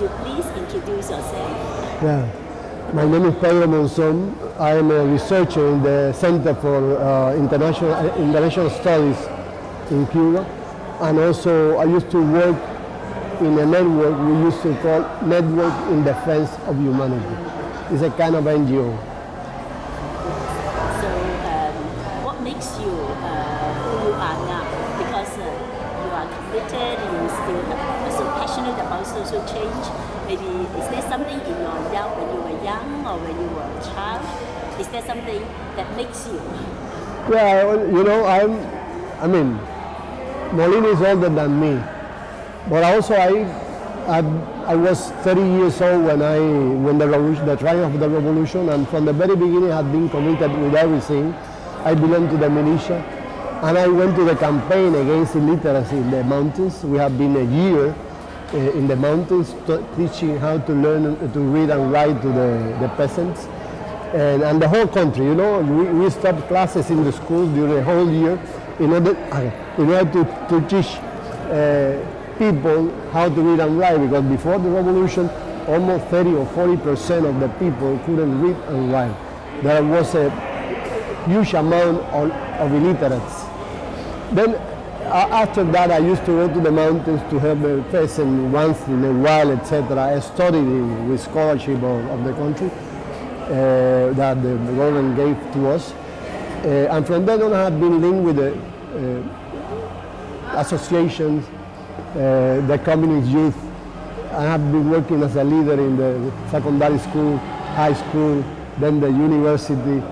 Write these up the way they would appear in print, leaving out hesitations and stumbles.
you please introduce yourself? Yeah. My name is Pedro Monzón. I am a researcher in the Center for International Studies in Cuba. And also I used to work in a network we used to call Network in Defense of Humanity. It's a kind of NGO. So what makes you who you are now? Because you are committed, you still are so passionate about social change. Maybe is there something in your when you were young or when you were a child? Is there something that makes you? Yeah, you know, I mean, Molina is older than me, but also I was 30 years old when the triumph of the revolution, and from the very beginning I had been committed with everything. I belonged to the militia, and I went to the campaign against illiteracy in the mountains. We have been a year in the mountains teaching how to learn to read and write to the peasants, and the whole country. You know, we stopped classes in the schools during the whole year in order to teach people how to read and write, because before the revolution almost 30 or 40% of the people couldn't read and write. There was a huge amount of illiterates. Then after that I used to go to the mountains to help the peasants once in a while, etc. I studied with scholarship of the country that the government gave to us. And from then on I have been linked with the associations, the communist youth. I have been working as a leader in the secondary school, high school, then the university.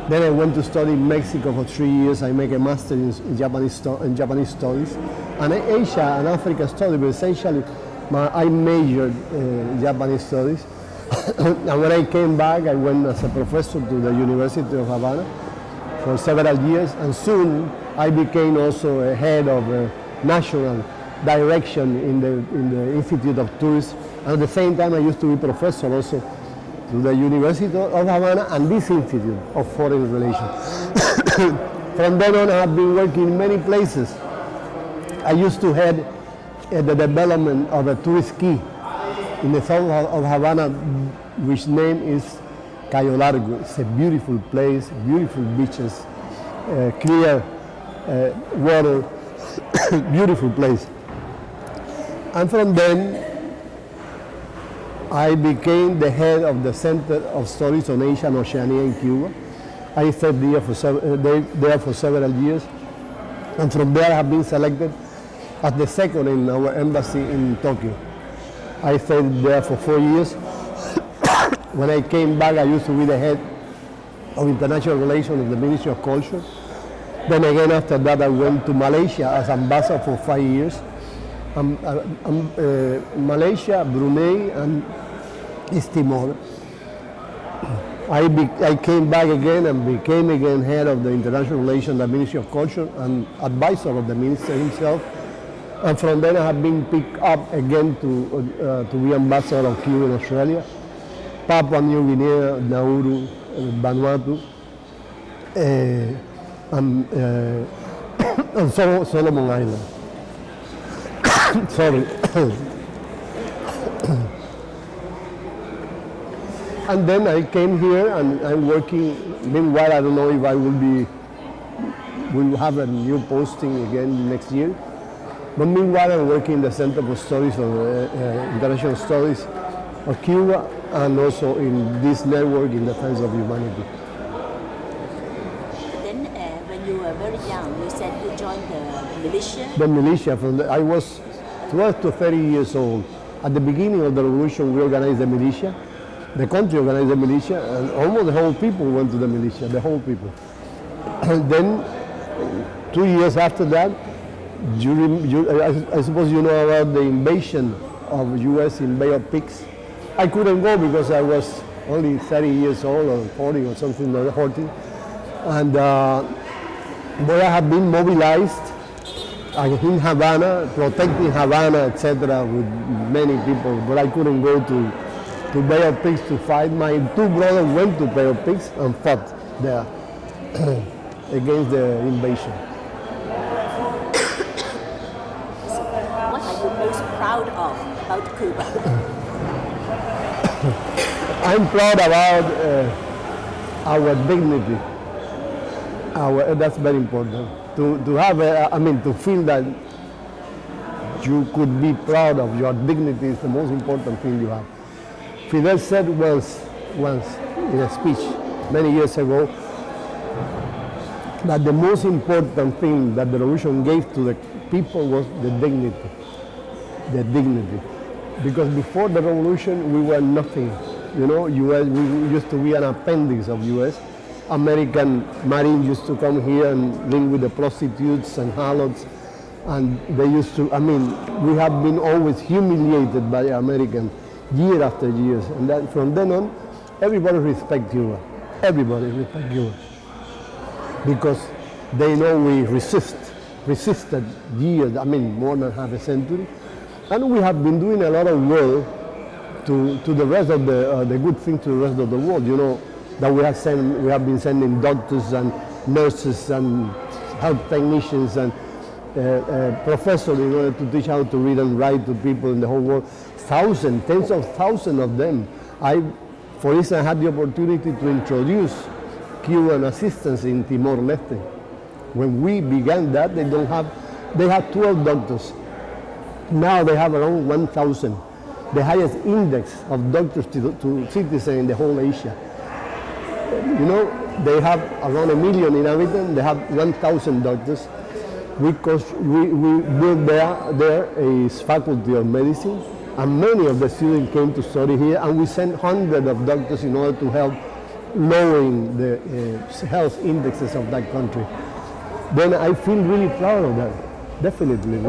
Then I went to study in Mexico for 3 years. I make a master in Japanese studies, and Asia and Africa studies, but essentially I majored in Japanese studies. And when I came back, I went as a professor to the University of Havana for several years, and soon I became also a head of national direction in the Institute of Tourism. And at the same time, I used to be professor also to the University of Havana and this Institute of Foreign Relations. From then on, I have been working in many places. I used to head the development of a tourist key in the south of Havana, which name is Cayo Largo. It's a beautiful place, beautiful beaches, clear water, beautiful place. And from then, I became the head of the Center of Studies on Asia and Oceania in Cuba. I stayed there for several years, and from there I have been selected as the second in our embassy in Tokyo. I stayed there for 4 years. When I came back, I used to be the head of international relations of the Ministry of Culture. Then again, after that, I went to Malaysia as ambassador for 5 years. Malaysia, Brunei, and East Timor. I came back again and became again head of the international relations of the Ministry of Culture and advisor of the minister himself. And from then I have been picked up again to be ambassador of Cuba in Australia, Papua New Guinea, Nauru, Vanuatu, and Solomon Islands. Sorry. And then I came here and I'm working. Meanwhile, I don't know if I will have a new posting again next year. But meanwhile, I'm working in the Center for Studies of International Studies of Cuba, and also in this network in defense of humanity. Then, when you were very young, you said you joined the militia? The militia, I was 12 to 30 years old. At the beginning of the revolution, we organized the militia. The country organized the militia, and almost the whole people went to the militia, the whole people. And then, 2 years after that, I suppose you know about the invasion of U.S. in Bay of Pigs. I couldn't go because I was only 30 years old or 40 or something like that, 40. And but I have been mobilized in Havana, protecting Havana, etc., with many people, but I couldn't go to Bay of Pigs to fight. My two brothers went to Bay of Pigs and fought there against the invasion. What are you most proud of about Cuba? I'm proud about our dignity. That's very important. To have, to feel that you could be proud of your dignity is the most important thing you have. Fidel said once in a speech many years ago that the most important thing that the revolution gave to the people was the dignity. The dignity. Because before the revolution we were nothing. You know, US, we used to be an appendix of US. American Marines used to come here and link with the prostitutes and harlots, and they used to, we have been always humiliated by Americans year after year, and that from then on, everybody respects Cuba. Everybody respects Cuba. Because they know we resisted years, more than half a century, and we have been doing a lot of work to the rest of the good thing to the rest of the world. You know, that we have been sending doctors and nurses and health technicians and professors in order to teach how to read and write to people in the whole world. Thousands, tens of thousands of them. For instance, had the opportunity to introduce Cuban assistance in Timor-Leste. When we began that, they had 12 doctors. Now they have around 1,000, the highest index of doctors to citizens in the whole Asia. You know, they have around 1 million inhabitants, they have 1,000 doctors. We built there a faculty of medicine, and many of the students came to study here, and we sent hundreds of doctors in order to help lowering the health indexes of that country. Then I feel really proud of that, definitely.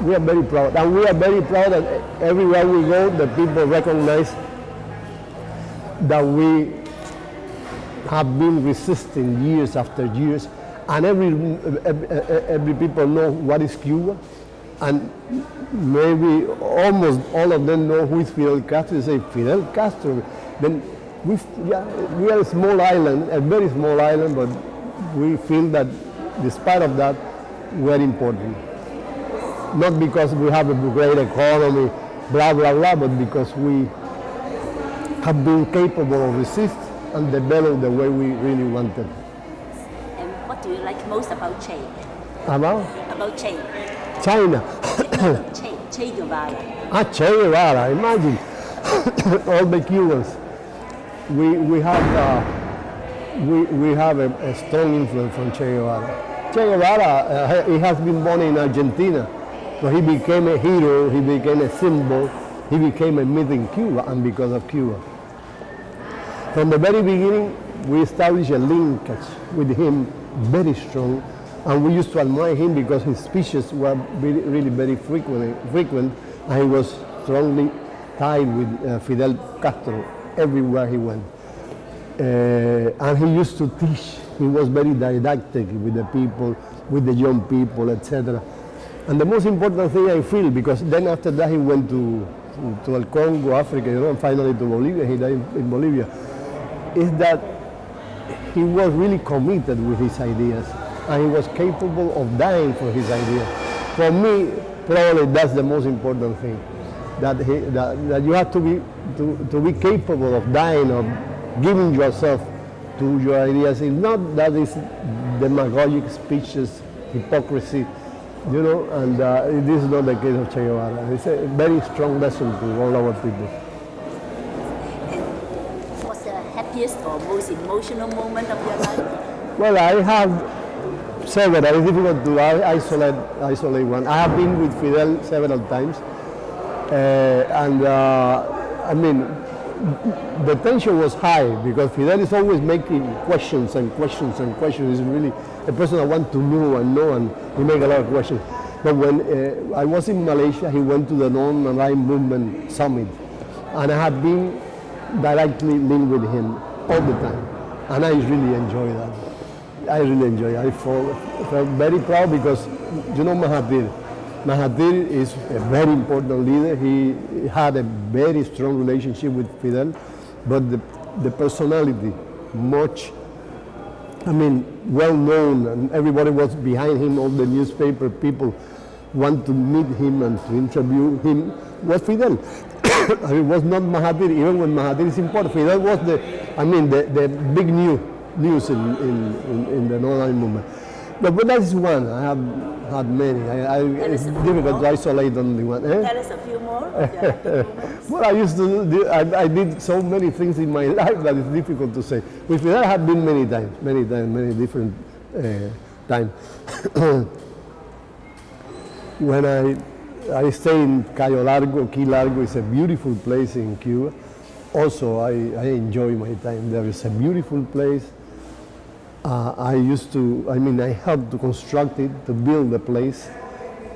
We are very proud, and we are very proud that everywhere we go, the people recognize that we have been resisting years after years, and every people know what is Cuba, and maybe almost all of them know who is Fidel Castro. They say Fidel Castro. Then we are a small island, a very small island, but we feel that despite of that, we are important. Not because we have a great economy, blah, blah, blah, but because we have been capable of resist and develop the way we really wanted. And what do you like most about Jade? About Jade. China. Che Guevara. Che Guevara, imagine. All the Cubans. We have a strong influence from Che Guevara. Che Guevara, he has been born in Argentina, so he became a hero, he became a symbol, he became a myth in Cuba, and because of Cuba. From the very beginning, we established a linkage with him very strong, and we used to admire him because his speeches were really very frequent, and he was strongly tied with Fidel Castro everywhere he went. And he used to teach. He was very didactic with the people, with the young people, etc. And the most important thing I feel, because then after that he went to El Congo, Africa, and finally to Bolivia, he died in Bolivia, is that he was really committed with his ideas, and he was capable of dying for his ideas. For me, probably that's the most important thing, that you have to be capable of dying, of giving yourself to your ideas. It's not that it's demagogic speeches, hypocrisy, and this is not the case of Che Guevara. It's a very strong lesson to all our people. And what's the happiest or most emotional moment of your life? Well, I have several. It's difficult to isolate one. I have been with Fidel several times, the tension was high because Fidel is always making questions and questions and questions. He's really a person that wants to know, and he makes a lot of questions. But when I was in Malaysia, he went to the Non-Aligned Movement Summit, and I have been directly linked with him all the time, and I really enjoy that. I really enjoy it. I felt very proud because, Mahathir is a very important leader. He had a very strong relationship with Fidel, but the personality, well known, and everybody was behind him, all the newspaper people. want to meet him and to interview him was Fidel. It was not Mahathir, even when Mahathir is important. Fidel was the big news in the non-aligned movement. But that's one. I have had many. It's difficult to isolate only one. Tell us a few more of your active moments. Well, I used to do, I did so many things in my life that it's difficult to say. With Fidel, I have been many times, many different times. When I stay in Cayo Largo, Key Largo is a beautiful place in Cuba. Also, I enjoy my time there. It's a beautiful place. I helped to construct it, to build the place,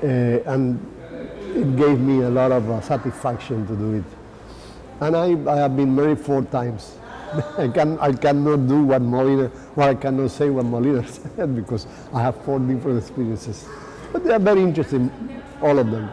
and it gave me a lot of satisfaction to do it. And I have been married 4 times. I cannot do I cannot say what Molina said because I have 4 different experiences. But they are very interesting, all of them.